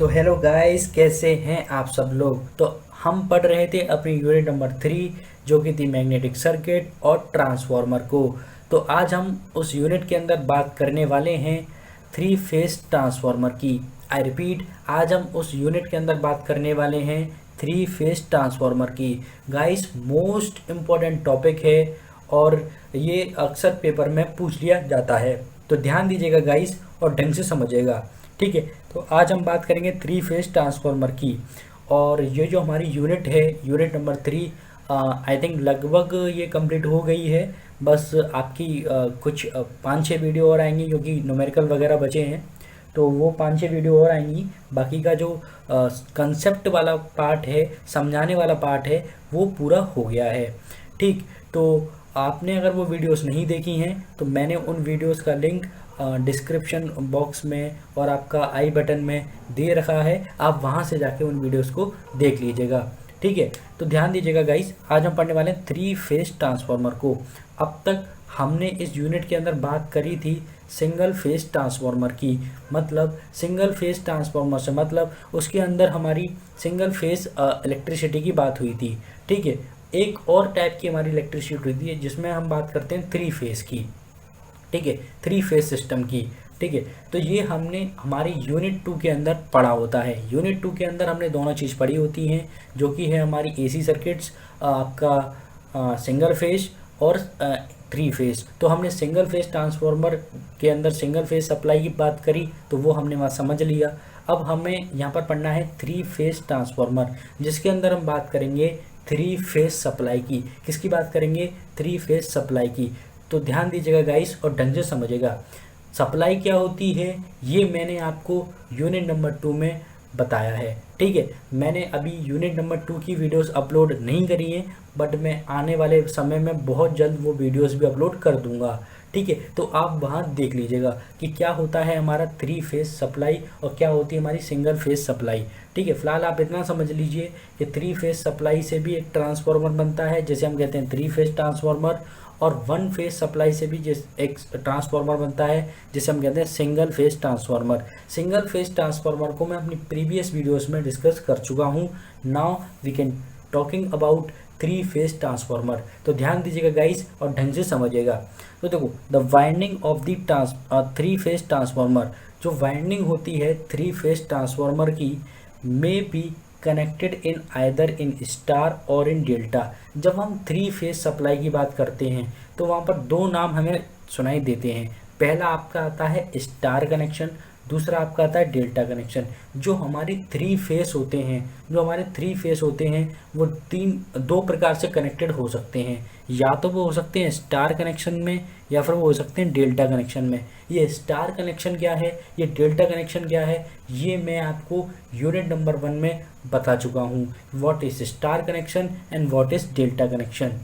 तो hello guys, कैसे हैं आप सब लोग। तो हम पढ़ रहे थे अपनी यूनिट नंबर 3 जो कि थी मैग्नेटिक सर्किट और ट्रांसफार्मर को। तो आज हम उस यूनिट के अंदर बात करने वाले हैं 3 फेज ट्रांसफार्मर की। आई रिपीट, आज हम उस यूनिट के अंदर बात करने वाले हैं 3 फेज ट्रांसफार्मर की। गाइस, मोस्ट इम्पॉर्टेंट टॉपिक है और ये अक्सर पेपर में पूछ लिया जाता है, तो ध्यान दीजिएगा गाइस और ढंग से समझिएगा। ठीक है, तो आज हम बात करेंगे 3 फेज ट्रांसफार्मर की। और ये जो हमारी यूनिट है, यूनिट नंबर 3, आई थिंक लगभग ये कंप्लीट हो गई है। बस आपकी कुछ 5-6 वीडियो और आएंगी, क्योंकि न्यूमेरिकल वगैरह बचे हैं, तो वो 5-6 वीडियो और आएंगी। बाकी का जो कंसेप्ट वाला पार्ट है, समझाने वाला पार्ट है, वो पूरा हो गया है। ठीक, तो आपने अगर वो वीडियोस नहीं देखी हैं तो मैंने उन वीडियोस का लिंक डिस्क्रिप्शन बॉक्स में और आपका आई बटन में दे रखा है, आप वहां से जाके उन वीडियोस को देख लीजिएगा। ठीक है, तो ध्यान दीजिएगा गाइस, आज हम पढ़ने वाले हैं 3 फेज ट्रांसफार्मर को। अब तक हमने इस यूनिट के अंदर बात करी थी सिंगल फेज ट्रांसफार्मर की। मतलब सिंगल फेज ट्रांसफार्मर से मतलब उसके अंदर हमारी सिंगल फेज इलेक्ट्रिसिटी की बात हुई थी। ठीक है, एक और टाइप की हमारी इलेक्ट्रिसिटी हुई थी जिसमें हम बात करते हैं 3 फेज की। ठीक है, 3 फेज सिस्टम की। ठीक है, तो ये हमने हमारे यूनिट 2 के अंदर पढ़ा होता है। यूनिट 2 के अंदर हमने दोनों चीज़ पढ़ी होती हैं, जो कि है हमारी एसी सर्किट्स, आपका सिंगल फेज और 3 फेज। तो हमने सिंगल फेज ट्रांसफार्मर के अंदर सिंगल फेज सप्लाई की बात करी, तो वो हमने वहाँ समझ लिया। अब हमें यहाँ पर पढ़ना है 3 फेज ट्रांसफार्मर, जिसके अंदर हम बात करेंगे 3 फेज सप्लाई की। किसकी बात करेंगे? 3 फेज सप्लाई की। तो ध्यान दीजिएगा गाइस और ढंग से समझिएगा। सप्लाई क्या होती है ये मैंने आपको यूनिट नंबर 2 में बताया है। ठीक है, मैंने अभी यूनिट नंबर 2 की वीडियोस अपलोड नहीं करी हैं, बट मैं आने वाले समय में बहुत जल्द वो वीडियोस भी अपलोड कर दूंगा। ठीक है, तो आप वहाँ देख लीजिएगा कि क्या होता है हमारा 3 फेज सप्लाई और क्या होती है हमारी सिंगल फेज सप्लाई। ठीक है, फिलहाल आप इतना समझ लीजिए कि 3 फेज सप्लाई से भी एक ट्रांसफार्मर बनता है, जैसे हम कहते हैं 3 फेज ट्रांसफार्मर, और 1 फेज सप्लाई से भी जिस एक ट्रांसफार्मर बनता है, जिसे हम कहते हैं single phase transformer. Single phase transformer को मैं अपनी प्रीवियस वीडियोस में डिस्कस कर चुका हूँ। Now we can talking about 3 phase transformer. तो ध्यान दीजिएगा गाइस और ढंग से समझिएगा। तो देखो, the winding of the 3 phase transformer, जो वाइंडिंग होती है 3 फेज ट्रांसफार्मर की, may be connected in either in star और इन डेल्टा। जब हम 3 फेज सप्लाई की बात करते हैं तो वहाँ पर 2 नाम हमें सुनाई देते हैं। पहला आपका आता है स्टार कनेक्शन, दूसरा आपका आता है डेल्टा कनेक्शन। जो हमारे 3 फेज होते हैं वो 2 प्रकार से कनेक्टेड हो सकते हैं। या तो वो हो सकते हैं स्टार कनेक्शन में, या फिर वो हो सकते हैं डेल्टा कनेक्शन में। ये स्टार कनेक्शन क्या है, ये डेल्टा कनेक्शन क्या है, ये मैं आपको यूनिट नंबर 1 में बता चुका हूँ। What is star connection and what is delta connection.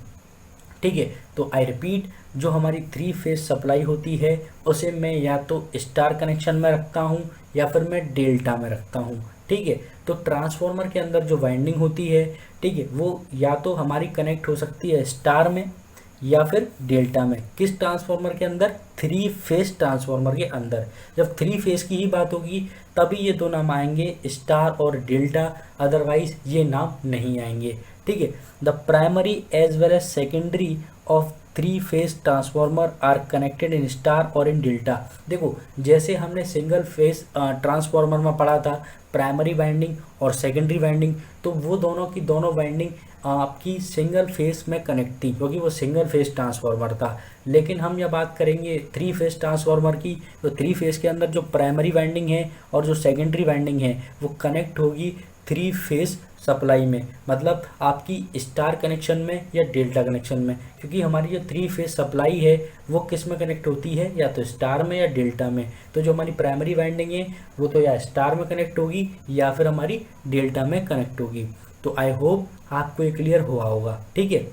ठीक है, तो आई रिपीट, जो हमारी 3 फेज सप्लाई होती है उसे मैं या तो स्टार कनेक्शन में रखता हूँ या फिर मैं डेल्टा में रखता हूँ। ठीक है, तो ट्रांसफार्मर के अंदर जो वाइंडिंग होती है, ठीक है, वो या तो हमारी कनेक्ट हो सकती है स्टार में या फिर डेल्टा में। किस ट्रांसफार्मर के अंदर? 3 फेज ट्रांसफार्मर के अंदर। जब 3 फेज की ही बात होगी तभी ये 2 नाम आएंगे, स्टार और डेल्टा, अदरवाइज ये नाम नहीं आएंगे। ठीक है, the primary as well as secondary of 3 phase transformer are connected in star और इन डेल्टा। देखो, जैसे हमने सिंगल फेज ट्रांसफार्मर में पढ़ा था प्राइमरी वाइंडिंग और सेकेंडरी वाइंडिंग, तो वो दोनों की दोनों वाइंडिंग आपकी सिंगल फेज में कनेक्ट थी, क्योंकि वो सिंगल फेज ट्रांसफार्मर था। लेकिन हम यह बात करेंगे 3 फेज ट्रांसफार्मर की, तो 3 फेज के अंदर जो प्राइमरी वाइंडिंग है और जो सेकेंडरी वाइंडिंग है वो कनेक्ट होगी 3 फेज सप्लाई में, मतलब आपकी स्टार कनेक्शन में या डेल्टा कनेक्शन में। क्योंकि हमारी जो 3 फेज सप्लाई है वो किस में कनेक्ट होती है, या तो स्टार में या डेल्टा में। तो जो हमारी प्राइमरी वाइंडिंग है वो तो या स्टार में कनेक्ट होगी या फिर हमारी डेल्टा में कनेक्ट होगी। तो आई होप आपको ये क्लियर हुआ होगा। ठीक है,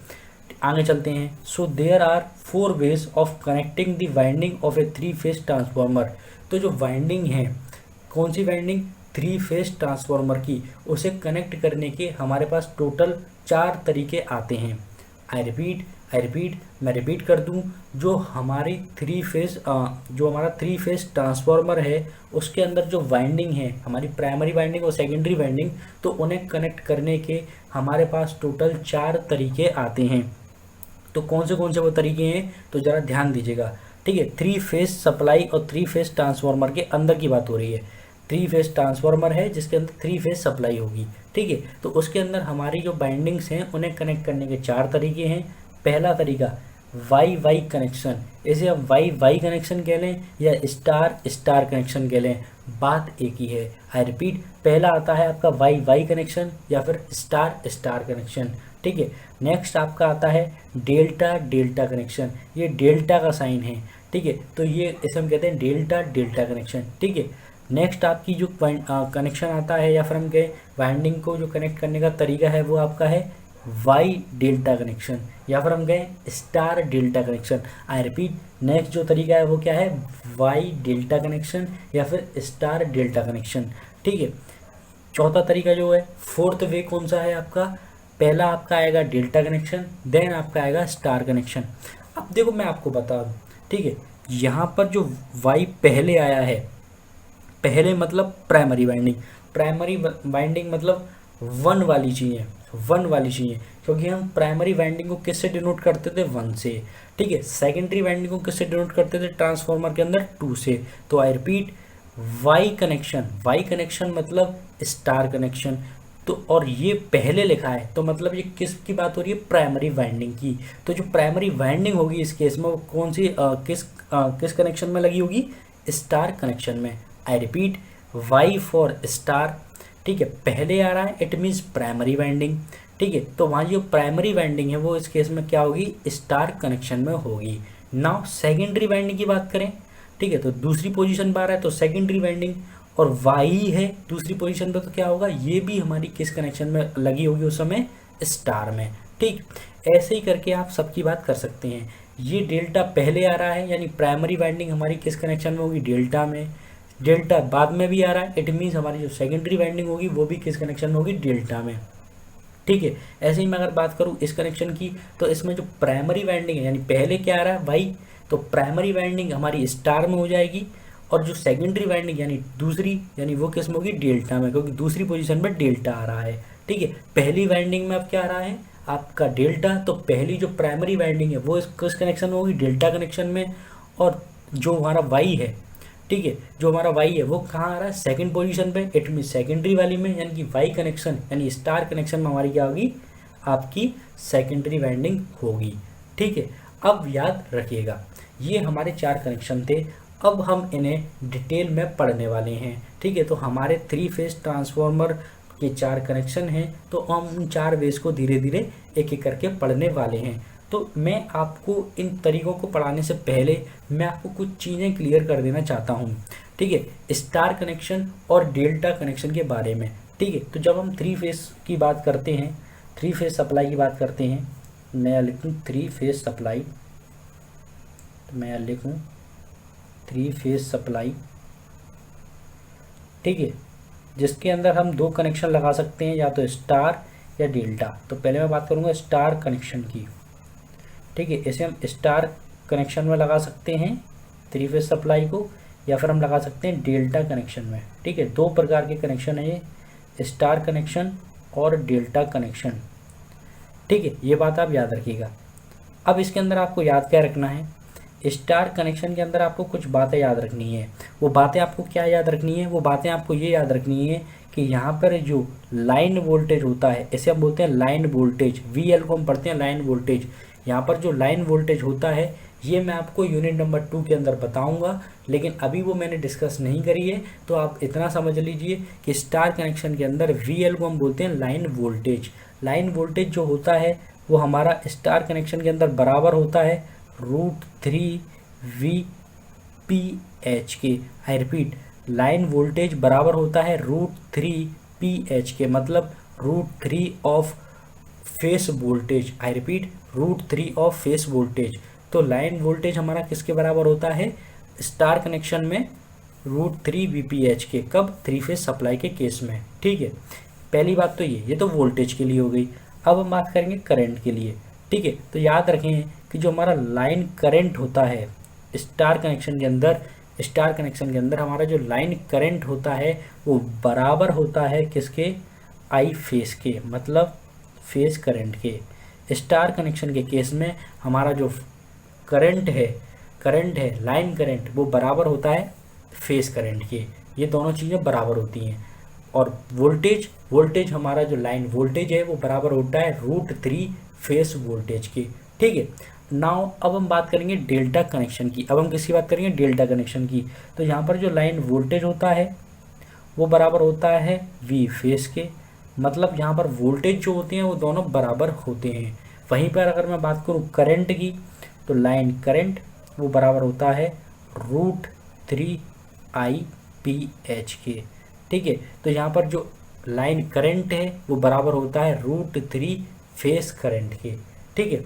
आगे चलते हैं। So there are 4 ways of connecting the winding of a 3 phase transformer. तो जो वाइंडिंग है, कौन सी वाइंडिंग? 3 फेज ट्रांसफार्मर की, उसे कनेक्ट करने के हमारे पास टोटल 4 तरीके आते हैं। आई रिपीट, आई रिपीट, मैं रिपीट कर दूं, जो हमारी जो हमारा थ्री फेज ट्रांसफार्मर है उसके अंदर जो वाइंडिंग है, हमारी प्राइमरी वाइंडिंग और सेकेंडरी वाइंडिंग, तो उन्हें कनेक्ट करने के हमारे पास टोटल 4 तरीके आते हैं। तो कौन से वो तरीके हैं, तो ज़रा ध्यान दीजिएगा। ठीक है, थ्री फेज सप्लाई और थ्री फेज ट्रांसफार्मर के अंदर की बात हो रही है। थ्री फेज ट्रांसफार्मर है जिसके अंदर थ्री फेज सप्लाई होगी। ठीक है, तो उसके अंदर हमारी जो बाइंडिंग्स हैं उन्हें कनेक्ट करने के 4 तरीके हैं। पहला तरीका वाई वाई कनेक्शन, इसे हम वाई वाई कनेक्शन कह लें या स्टार स्टार कनेक्शन कह लें, बात एक ही है। आई रिपीट, पहला आता है आपका वाई वाई कनेक्शन या फिर स्टार स्टार कनेक्शन। ठीक है, नेक्स्ट आपका आता है डेल्टा डेल्टा कनेक्शन, ये डेल्टा का साइन है। ठीक है, तो ये इसे हम कहते हैं डेल्टा डेल्टा कनेक्शन। ठीक है, नेक्स्ट आपकी जो कनेक्शन आता है या फिर हम कहें वाइंडिंग को जो कनेक्ट करने का तरीका है वो आपका है वाई डेल्टा कनेक्शन या फिर हम कहें star delta connection. I repeat, next जो तरीका है वो क्या है, वाई डेल्टा कनेक्शन या फिर स्टार डेल्टा कनेक्शन। ठीक है, चौथा तरीका जो है, फोर्थ वे कौन सा है आपका, पहला आपका आएगा डेल्टा कनेक्शन, देन आपका आएगा स्टार कनेक्शन। अब देखो मैं आपको बता दूँ, ठीक है, यहाँ पर जो वाई पहले आया है, पहले मतलब प्राइमरी वाइंडिंग, प्राइमरी वाइंडिंग मतलब वन वाली चाहिए, वन वाली चाहिए, क्योंकि हम प्राइमरी वाइंडिंग को किससे डिनोट करते थे, वन से। ठीक है, सेकेंडरी वाइंडिंग को किससे डिनोट करते थे, ट्रांसफार्मर के अंदर टू से। तो I repeat, Y connection, Y connection मतलब स्टार कनेक्शन। तो और ये पहले लिखा है तो मतलब ये किस की बात हो रही है, प्राइमरी वाइंडिंग की। तो जो प्राइमरी वाइंडिंग होगी इस केस में वो कौन सी किस कनेक्शन में लगी होगी, स्टार कनेक्शन में। I repeat, Y for star. ठीक है, पहले आ रहा है इट मीन्स प्राइमरी वाइंडिंग। ठीक है, तो वहाँ जो प्राइमरी वाइंडिंग है वो इस केस में क्या होगी, स्टार कनेक्शन में होगी। नाउ सेकेंडरी वाइंडिंग की बात करें, ठीक है, तो दूसरी पोजीशन पर आ रहा है तो सेकेंडरी वाइंडिंग, और वाई है दूसरी पोजीशन पे, तो क्या होगा, ये भी हमारी किस कनेक्शन में लगी होगी उस समय, स्टार में। ठीक, ऐसे ही करके आप सबकी बात कर सकते हैं। ये डेल्टा पहले आ रहा है यानी प्राइमरी वाइंडिंग हमारी किस कनेक्शन में होगी, डेल्टा में। डेल्टा बाद में भी आ रहा है, इट मीन्स हमारी जो सेकेंडरी वाइंडिंग होगी वो भी किस कनेक्शन में होगी, डेल्टा में। ठीक है, ऐसे ही मैं अगर बात करूँ इस कनेक्शन की, तो इसमें जो प्राइमरी वाइंडिंग है यानी पहले क्या आ रहा है, वाई, तो प्राइमरी वाइंडिंग हमारी स्टार में हो जाएगी, और जो सेकेंडरी वाइंडिंग यानी दूसरी, यानी वो किस में होगी, डेल्टा में, क्योंकि दूसरी पोजीशन पर डेल्टा आ रहा है। ठीक है, पहली वाइंडिंग में अब क्या आ रहा है आपका डेल्टा, तो पहली जो प्राइमरी वाइंडिंग है वो किस कनेक्शन में होगी, डेल्टा कनेक्शन में। और जो हमारा वाई है, ठीक है, जो हमारा वाई है वो कहाँ आ रहा है, सेकंड पोजीशन पे, इट मीन सेकेंडरी वाली में, यानी कि वाई कनेक्शन यानी स्टार कनेक्शन में हमारी क्या होगी, आपकी सेकेंडरी वाइंडिंग होगी। ठीक है, अब याद रखिएगा ये हमारे 4 कनेक्शन थे, अब हम इन्हें डिटेल में पढ़ने वाले हैं। ठीक है, तो हमारे 3 फेज ट्रांसफार्मर के 4 कनेक्शन हैं, तो हम उन 4 वेज को धीरे धीरे एक एक करके पढ़ने वाले हैं। तो मैं आपको इन तरीकों को पढ़ाने से पहले मैं आपको कुछ चीज़ें क्लियर कर देना चाहता हूँ। ठीक है, स्टार कनेक्शन और डेल्टा कनेक्शन के बारे में। ठीक है, तो जब हम 3 फेज की बात करते हैं, 3 फेज सप्लाई की बात करते हैं, मैं लिखूँ 3 फेज सप्लाई, तो मैं लिखूँ 3 फेज सप्लाई। ठीक है, जिसके अंदर हम 2 कनेक्शन लगा सकते हैं, या तो स्टार या डेल्टा। तो पहले मैं बात करूँगा स्टार कनेक्शन की। ठीक है, इसे हम स्टार कनेक्शन में लगा सकते हैं 3 फेज सप्लाई को, या फिर हम लगा सकते हैं डेल्टा कनेक्शन में। ठीक है, 2 प्रकार के कनेक्शन है ये, स्टार कनेक्शन और डेल्टा कनेक्शन। ठीक है, ये बात आप याद रखिएगा। अब इसके अंदर आपको याद क्या रखना है, स्टार कनेक्शन के अंदर आपको कुछ बातें याद रखनी है। वो बातें आपको क्या याद रखनी है, वो बातें आपको ये याद रखनी है कि यहाँ पर जो लाइन वोल्टेज होता है, इसे हम बोलते हैं लाइन वोल्टेज, VL को हम पढ़ते हैं लाइन वोल्टेज। यहाँ पर जो लाइन वोल्टेज होता है ये मैं आपको यूनिट नंबर 2 के अंदर बताऊंगा, लेकिन अभी वो मैंने डिस्कस नहीं करी है। तो आप इतना समझ लीजिए कि स्टार कनेक्शन के अंदर VL को हम बोलते हैं लाइन वोल्टेज। लाइन वोल्टेज जो होता है वो हमारा स्टार कनेक्शन के अंदर बराबर होता है √3 VPH के। आई रिपीट, लाइन वोल्टेज बराबर होता है √3 PH के, मतलब √3 of phase voltage. I repeat, √3 of phase voltage. तो लाइन वोल्टेज हमारा किसके बराबर होता है, स्टार कनेक्शन में √3 VPH के, कब, 3 फेज सप्लाई के केस में। ठीक है, पहली बात तो ये तो वोल्टेज के लिए हो गई। अब हम बात करेंगे करंट के लिए। ठीक है। तो याद रखें कि जो हमारा लाइन करंट होता है स्टार कनेक्शन के अंदर हमारा जो लाइन करंट होता है वो बराबर होता है किसके, आई फेस के, मतलब फेस करंट के। स्टार कनेक्शन के केस में हमारा जो करंट है लाइन करंट, वो बराबर होता है फेस करंट के। ये दोनों चीज़ें बराबर होती हैं। और वोल्टेज हमारा जो लाइन वोल्टेज है वो बराबर होता है √3 फेस वोल्टेज के। ठीक है। नाउ अब हम बात करेंगे डेल्टा कनेक्शन की। अब हम किसकी बात करेंगे, डेल्टा कनेक्शन की। तो यहाँ पर जो लाइन वोल्टेज होता है वो बराबर होता है V फेस के, मतलब यहाँ पर वोल्टेज जो होते हैं वो दोनों बराबर होते हैं। वहीं पर अगर मैं बात करूँ करंट की, तो लाइन करंट वो बराबर होता है √3 IPH के। ठीक है। तो यहाँ पर जो लाइन करंट है वो बराबर होता है √3 फेस करंट के। ठीक है।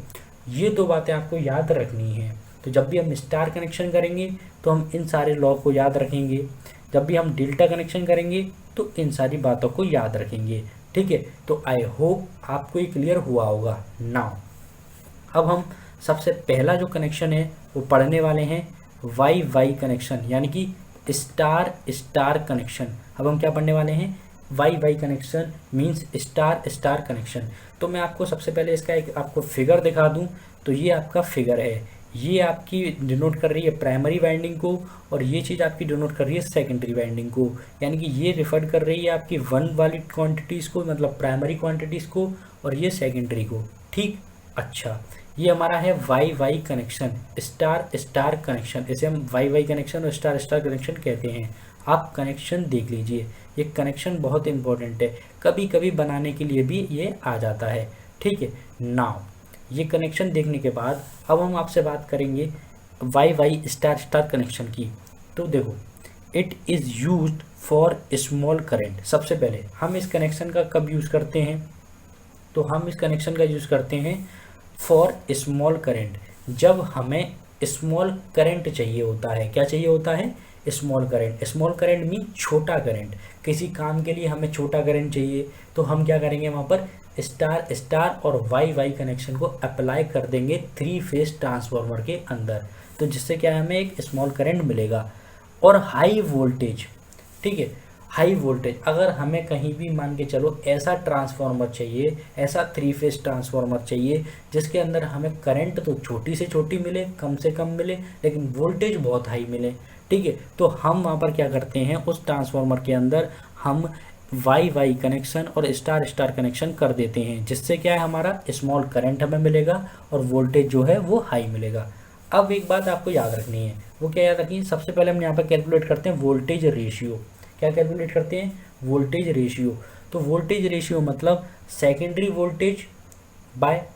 ये दो बातें आपको याद रखनी है। तो जब भी हम स्टार कनेक्शन करेंगे तो हम इन सारे लॉ को याद रखेंगे, जब भी हम डेल्टा कनेक्शन करेंगे तो इन सारी बातों को याद रखेंगे। ठीक है। तो आई होप आपको ये क्लियर हुआ होगा। नाउ अब हम सबसे पहला जो कनेक्शन है वो पढ़ने वाले हैं वाई वाई कनेक्शन, यानी कि स्टार स्टार कनेक्शन। अब हम क्या पढ़ने वाले हैं, Y Y connection means star star connection. तो मैं आपको सबसे पहले इसका एक आपको फिगर दिखा दूं। तो ये आपका फिगर है, ये आपकी डिनोट कर रही है प्राइमरी वाइंडिंग को, और ये चीज़ आपकी डिनोट कर रही है सेकेंडरी वाइंडिंग को। यानी कि ये रिफर कर रही है आपकी 1 वाली क्वांटिटीज़ को, मतलब प्राइमरी क्वांटिटीज़ को, और ये सेकेंडरी को। ठीक। अच्छा, ये हमारा है Y Y connection, star star connection. इसे हम वाई वाई कनेक्शन और स्टार स्टार कनेक्शन कहते हैं। आप कनेक्शन देख लीजिए, ये कनेक्शन बहुत इंपॉर्टेंट है, कभी कभी बनाने के लिए भी ये आ जाता है। ठीक है। नाउ ये कनेक्शन देखने के बाद अब हम आपसे बात करेंगे Y Y star star connection की। तो देखो, it is used for small current. सबसे पहले हम इस कनेक्शन का कब यूज़ करते हैं, तो हम इस कनेक्शन का यूज़ करते हैं फॉर स्मॉल करंट, जब हमें स्मॉल करंट चाहिए होता है। क्या चाहिए होता है, small current. Small current mean छोटा करंट। किसी काम के लिए हमें छोटा करंट चाहिए तो हम क्या करेंगे, वहाँ पर स्टार स्टार और वाई वाई कनेक्शन को अप्लाई कर देंगे 3 फेज ट्रांसफार्मर के अंदर, तो जिससे क्या है, हमें एक स्मॉल करंट मिलेगा। और हाई वोल्टेज, ठीक है, हाई वोल्टेज अगर हमें कहीं भी मान के चलो ऐसा ट्रांसफार्मर चाहिए, ऐसा 3 फेज ट्रांसफार्मर चाहिए जिसके अंदर हमें करंट तो छोटी से छोटी मिले, कम से कम मिले, लेकिन वोल्टेज बहुत हाई मिले। ठीक है। तो हम वहाँ पर क्या करते हैं, उस ट्रांसफार्मर के अंदर हम वाई वाई कनेक्शन और स्टार स्टार कनेक्शन कर देते हैं, जिससे क्या है, हमारा स्मॉल करंट हमें मिलेगा और वोल्टेज जो है वो हाई मिलेगा। अब एक बात आपको याद रखनी है, वो क्या याद रखनी है, सबसे पहले हम यहाँ पर कैलकुलेट करते हैं वोल्टेज रेशियो। क्या कैलकुलेट करते हैं, वोल्टेज रेशियो। तो वोल्टेज रेशियो मतलब secondary voltage by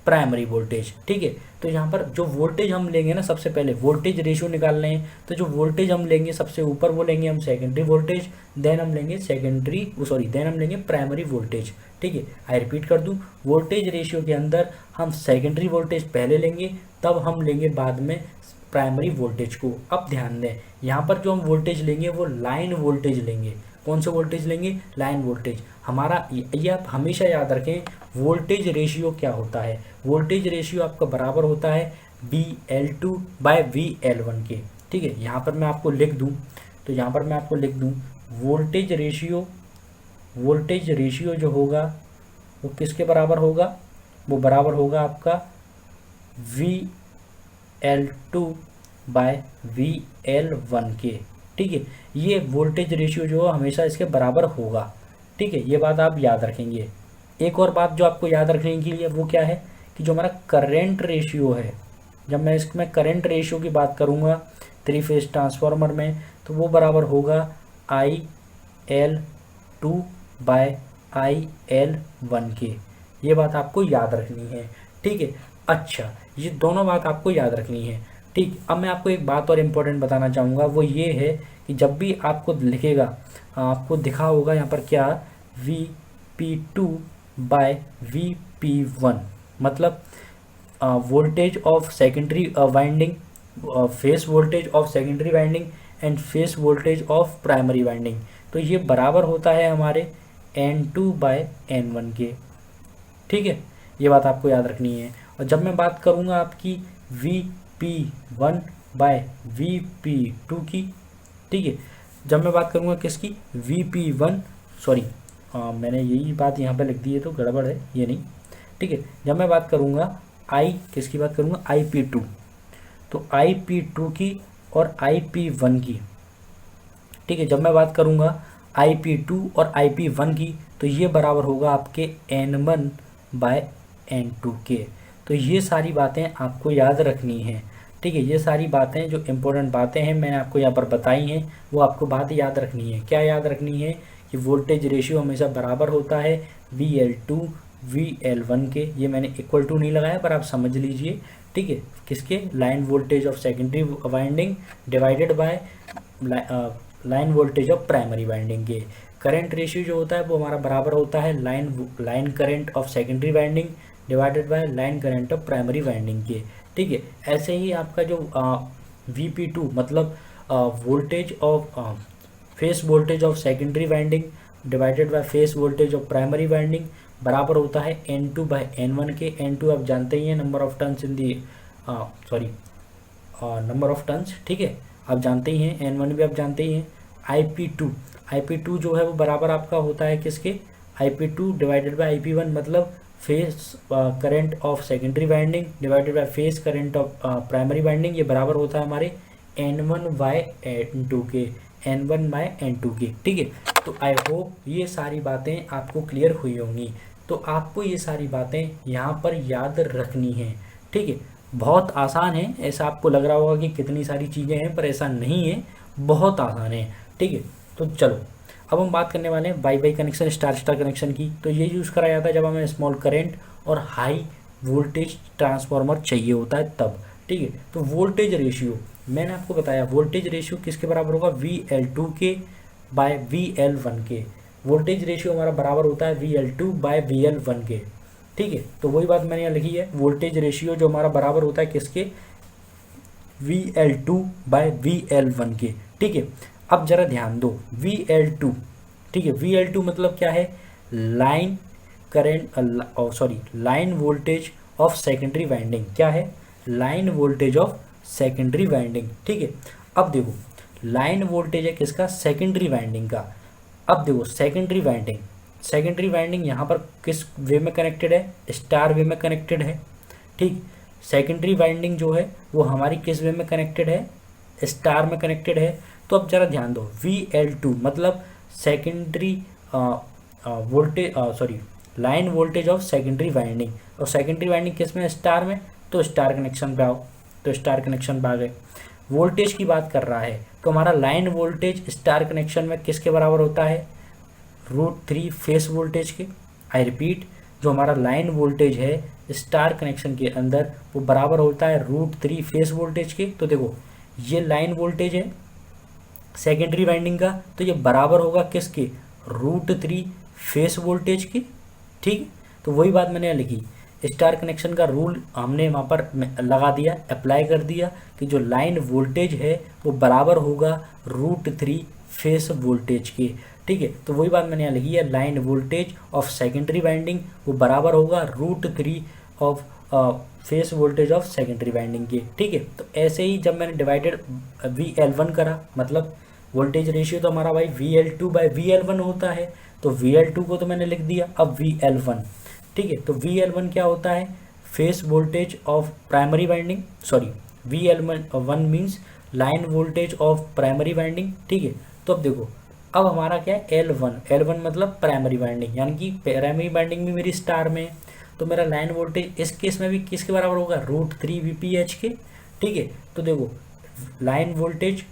primary voltage. ठीक है। तो यहाँ पर जो वोल्टेज हम लेंगे ना, सबसे पहले वोल्टेज रेशियो निकाल रहे हैं, तो जो वोल्टेज हम लेंगे सबसे ऊपर वो लेंगे हम सेकेंडरी वोल्टेज, देन हम लेंगे देन हम लेंगे प्राइमरी वोल्टेज। ठीक है। आई रिपीट कर दूं, वोल्टेज रेशियो के अंदर हम सेकेंडरी वोल्टेज पहले लेंगे, तब हम लेंगे बाद में प्राइमरी वोल्टेज को। अब ध्यान दें, यहाँ पर जो हम वोल्टेज लेंगे वो लाइन वोल्टेज लेंगे। कौन से वोल्टेज लेंगे, लाइन वोल्टेज। हमारा ये आप हमेशा याद रखें, वोल्टेज रेशियो क्या होता है, वोल्टेज रेशियो आपका बराबर होता है VL2 बाय VL1 के। ठीक है। यहाँ पर मैं आपको लिख दूँ, तो यहाँ पर मैं आपको लिख दूँ वोल्टेज रेशियो जो होगा वो किसके बराबर होगा, वो बराबर होगा आपका VL2 बाय VL1 के। ठीक है। ये वोल्टेज रेशियो जो है हमेशा इसके बराबर होगा। ठीक है। ये बात आप याद रखेंगे। एक और बात जो आपको याद रखने के लिए वो क्या है, कि जो हमारा करंट रेशियो है, जब मैं इसमें करंट रेशियो की बात करूँगा 3 फेज ट्रांसफार्मर में, तो वो बराबर होगा IL2 बाय IL1 के। ये बात आपको याद रखनी है। ठीक है। अच्छा, ये दोनों बात आपको याद रखनी है। ठीक। अब मैं आपको एक बात और इम्पोर्टेंट बताना चाहूँगा, वो ये है कि जब भी आपको लिखेगा, आपको दिखा होगा यहाँ पर क्या, VP2 बाय VP1, मतलब voltage of secondary winding, phase voltage of secondary winding and phase voltage of primary winding. तो ये बराबर होता है हमारे N2 बाय N1 के। ठीक है। ये बात आपको याद रखनी है। और जब मैं बात करूँगा आपकी VP1 बाय VP2 की, ठीक है, जब मैं बात करूँगा किसकी, VP1, सॉरी मैंने यही बात यहाँ पे लिख दी है तो गड़बड़ है, ये नहीं, ठीक है। जब मैं बात करूँगा किसकी बात करूँगा, IP2, तो IP2 की और IP1 की, ठीक है। जब मैं बात करूँगा IP2 और IP1 की, तो ये बराबर होगा आपके N1 बाय N2 के। तो ये सारी बातें आपको याद रखनी हैं, ठीक है। ये सारी बातें जो इम्पोर्टेंट बातें हैं मैंने आपको यहाँ पर बताई हैं, वो आपको बात याद रखनी है। क्या याद रखनी है कि वोल्टेज रेशियो हमेशा बराबर होता है VL2 VL1 के। ये मैंने इक्वल टू नहीं लगाया पर आप समझ लीजिए, ठीक है। किसके, line voltage of secondary winding divided by line voltage of primary winding के। करंट रेशियो जो होता है वो हमारा बराबर होता है line current of secondary winding divided by line current of primary winding के, ठीक है। ऐसे ही आपका जो VP2 मतलब voltage of phase voltage of secondary winding divided by phase voltage of primary winding बराबर होता है N2 बाय N1 के। N2 आप जानते ही हैं, number of turns in the number of turns, ठीक है, आप जानते ही हैं। N1 भी आप जानते ही हैं। IP2 जो है वो बराबर आपका होता है किसके, IP2 डिवाइडेड बाय IP1 मतलब face current of secondary winding divided by face current of primary winding. ये बराबर होता है हमारे N1 बाय N2 के, N1 बाय N2 के, ठीक है। तो आई होप ये सारी बातें आपको क्लियर हुई होंगी। तो आपको ये सारी बातें यहाँ पर याद रखनी है, ठीक है। बहुत आसान है, ऐसा आपको लग रहा होगा कि कितनी सारी चीज़ें हैं, पर ऐसा नहीं है, बहुत आसान है, ठीक है। तो चलो अब हम बात करने वाले हैं Y Y connection star star connection की। तो ये यूज़ करा जाता है जब हमें स्मॉल करंट और हाई वोल्टेज ट्रांसफार्मर चाहिए होता है तब, ठीक है। तो वोल्टेज रेशियो मैंने आपको बताया, वोल्टेज रेशियो किसके बराबर होगा, VL2 के बाय VL1 के। वोल्टेज रेशियो हमारा बराबर होता है VL2 बाय VL1 के, ठीक है। तो वही बात मैंने यहाँ लिखी है, वोल्टेज रेशियो जो हमारा बराबर होता है किसके, VL2 बाय VL1 के, ठीक है। अब जरा ध्यान दो, VL2, ठीक है, VL2 मतलब क्या है, line current line voltage of secondary winding. क्या है, line voltage of secondary winding, ठीक है। अब देखो लाइन वोल्टेज है किसका, सेकेंडरी वाइंडिंग का। अब देखो सेकेंडरी वाइंडिंग यहाँ पर किस वे में कनेक्टेड है, स्टार वे में कनेक्टेड है, ठीक। सेकेंडरी वाइंडिंग जो है वो हमारी किस वे में कनेक्टेड है, स्टार में कनेक्टेड है। तो अब जरा ध्यान दो, VL2 मतलब secondary line voltage of secondary winding, और सेकेंडरी वाइंडिंग किस में, स्टार में, तो स्टार कनेक्शन पे आओ, तो स्टार कनेक्शन पे आ गए। वोल्टेज की बात कर रहा है तो हमारा लाइन वोल्टेज स्टार कनेक्शन में किसके बराबर होता है, √3 फेस वोल्टेज के। आई रिपीट, जो हमारा लाइन वोल्टेज है स्टार कनेक्शन के अंदर वो बराबर होता है √3 फेस वोल्टेज के। तो देखो ये लाइन वोल्टेज है सेकेंडरी वाइंडिंग का, तो ये बराबर होगा किसके, √3 फेस वोल्टेज के, ठीक। तो वही बात मैंने यहाँ लिखी, स्टार कनेक्शन का रूल हमने वहाँ पर लगा दिया, अप्लाई कर दिया कि जो लाइन वोल्टेज है वो बराबर होगा √3 फेस वोल्टेज के, ठीक है। तो वही बात मैंने यहाँ लिखी है, line voltage of secondary winding वो बराबर होगा √3 of phase voltage of secondary winding के, ठीक है। तो ऐसे ही जब मैंने डिवाइडेड VL1 करा, मतलब वोल्टेज रेशियो तो हमारा भाई VL2 बाय VL1 होता है, तो VL2 को तो मैंने लिख दिया। अब VL1, ठीक है, तो VL1 क्या होता है, phase voltage of primary winding, sorry VL1 means line voltage of primary winding, ठीक है। तो अब देखो अब हमारा क्या है, L1 मतलब प्राइमरी वाइंडिंग, यानी कि प्राइमरी वाइंडिंग भी मेरी स्टार में है, तो मेरा लाइन वोल्टेज इस केस में भी किसके बराबर होगा, √3 VPH के, ठीक है। तो देखो line voltage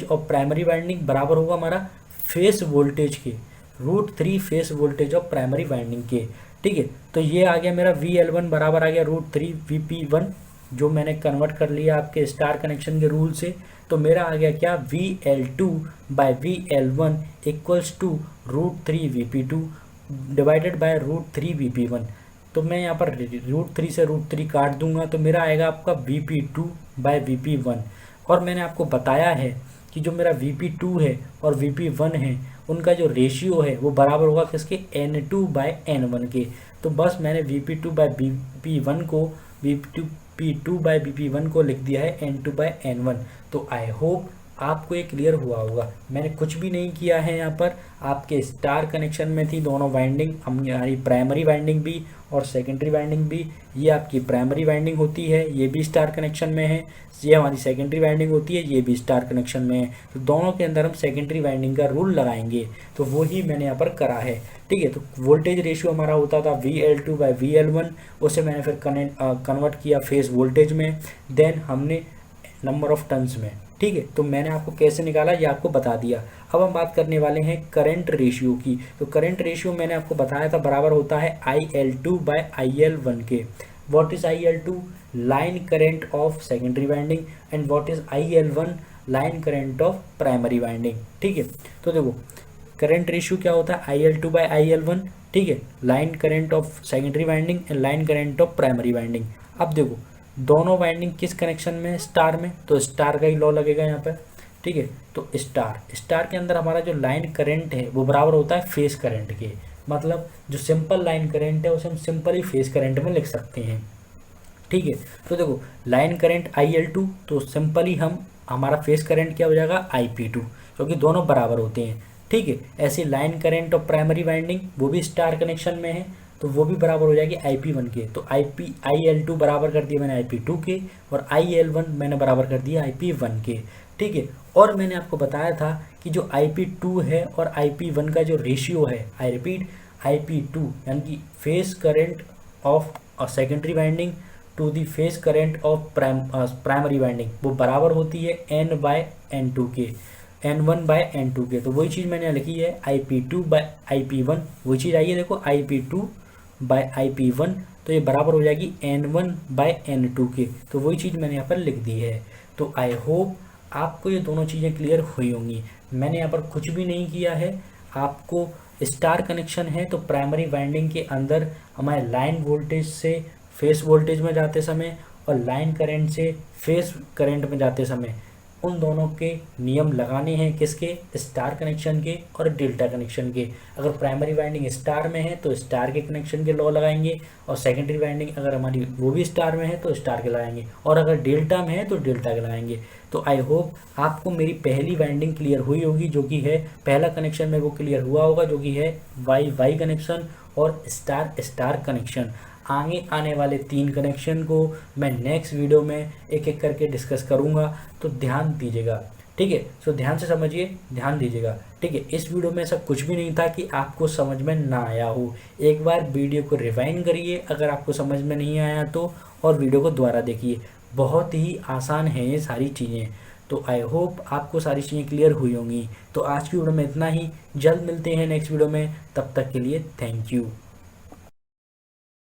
of primary winding बराबर होगा हमारा फेस वोल्टेज के, √3 phase voltage of primary winding के, ठीक है। तो ये आ गया मेरा VL1 बराबर आ गया √3 VP1, जो मैंने कन्वर्ट कर लिया आपके स्टार कनेक्शन के रूल से। तो मेरा आ गया क्या, VL2 by VL1 equals to √3 VP2 divided by √3 VP1। तो मैं यहाँ पर √3 से √3 काट दूंगा, तो मेरा आएगा आपका VP2 बाय VP1। और मैंने आपको बताया है कि जो मेरा VP2 है और VP1 है उनका जो रेशियो है वो बराबर होगा किसके, N2/N1 के। तो बस मैंने Vp2/Vp1 को Vp2/Vp1 को लिख दिया है N2/N1। तो आई होप आपको ये क्लियर हुआ होगा। मैंने कुछ भी नहीं किया है यहाँ पर। आपके स्टार कनेक्शन में थी दोनों वाइंडिंग, हमारी प्राइमरी वाइंडिंग भी और सेकेंडरी वाइंडिंग भी। ये आपकी प्राइमरी वाइंडिंग होती है, ये भी स्टार कनेक्शन में है। ये हमारी सेकेंडरी वाइंडिंग होती है, ये भी स्टार कनेक्शन में है। तो दोनों के अंदर हम सेकेंडरी वाइंडिंग का रूल लगाएंगे, तो वो ही मैंने यहाँ पर करा है। ठीक है, तो वोल्टेज रेशियो हमारा होता था VL2/VL1, उसे मैंने फिर कन्वर्ट किया फेस वोल्टेज में, देन हमने नंबर ऑफ टर्न्स में। ठीक है, तो मैंने आपको कैसे निकाला ये आपको बता दिया। अब हम बात करने वाले हैं करंट रेशियो की। तो करंट रेशियो मैंने आपको बताया था बराबर होता है IL2/IL1 के। What is IL2? Line current of secondary winding, and what is IL1? Line current of primary winding. ठीक है, तो देखो करंट रेशियो क्या होता है, IL2/IL1। ठीक है, line current of secondary winding and line current of primary winding. अब देखो दोनों वाइंडिंग किस कनेक्शन में है, स्टार में, तो स्टार का ही लॉ लगेगा यहाँ पर। ठीक है, तो स्टार के अंदर हमारा जो लाइन करंट है वो बराबर होता है फेस करंट के। मतलब जो सिंपल लाइन करंट है उसे हम सिंपल ही फेस करंट में लिख सकते हैं। ठीक है, तो देखो लाइन करंट IL2, तो सिंपली हमारा फेस करंट क्या हो जाएगा IP2, क्योंकि दोनों बराबर होते हैं। ठीक है, ऐसे लाइन करंट और प्राइमरी वाइंडिंग वो भी स्टार कनेक्शन में है, तो वो भी बराबर हो जाएगी IP1 के। तो IL2 बराबर कर दिया मैंने IP2 के, और IL1 मैंने बराबर कर दिया IP1 के। ठीक है, और मैंने आपको बताया था कि जो IP2 है और IP1 का जो रेशियो है, आई रिपीट IP2 यानी कि phase current of secondary winding to the phase current of primary winding, वो बराबर होती है N/N2 के, N1/N2 के। तो वही चीज़ मैंने लिखी है IP2/IP1, वही चीज़ आई है देखो IP2/IP1, तो ये बराबर हो जाएगी N1/N2 के। तो वही चीज़ मैंने यहाँ पर लिख दी है। तो आई होप आपको ये दोनों चीज़ें क्लियर हुई होंगी। मैंने यहाँ पर कुछ भी नहीं किया है। आपको स्टार कनेक्शन है तो प्राइमरी वाइंडिंग के अंदर हमारे लाइन वोल्टेज से फेस वोल्टेज में जाते समय और लाइन करंट से फेस करंट में जाते समय उन दोनों के नियम लगाने हैं, किसके, स्टार कनेक्शन के और डेल्टा कनेक्शन के। अगर प्राइमरी वाइंडिंग स्टार में है तो स्टार के कनेक्शन के लॉ लगाएंगे, और सेकेंडरी वाइंडिंग अगर हमारी वो भी स्टार में है तो स्टार के लगाएंगे, और अगर डेल्टा में है तो डेल्टा के लगाएंगे। तो आई होप आपको मेरी पहली वाइंडिंग क्लियर हुई होगी, जो कि है पहला कनेक्शन में वो क्लियर हुआ होगा, जो कि है वाई वाई कनेक्शन और स्टार स्टार कनेक्शन। आगे आने वाले 3 कनेक्शन को मैं नेक्स्ट वीडियो में एक एक करके डिस्कस करूंगा, तो ध्यान दीजिएगा। ठीक है, सो ध्यान से समझिए, ध्यान दीजिएगा। ठीक है, इस वीडियो में ऐसा कुछ भी नहीं था कि आपको समझ में ना आया हो। एक बार वीडियो को रिवाइंड करिए अगर आपको समझ में नहीं आया तो, और वीडियो को दोबारा देखिए। बहुत ही आसान है ये सारी चीज़ें। तो आई होप आपको सारी चीज़ें क्लियर हुई होंगी। तो आज की वीडियो में इतना ही, जल्द मिलते हैं नेक्स्ट वीडियो में, तब तक के लिए थैंक यू।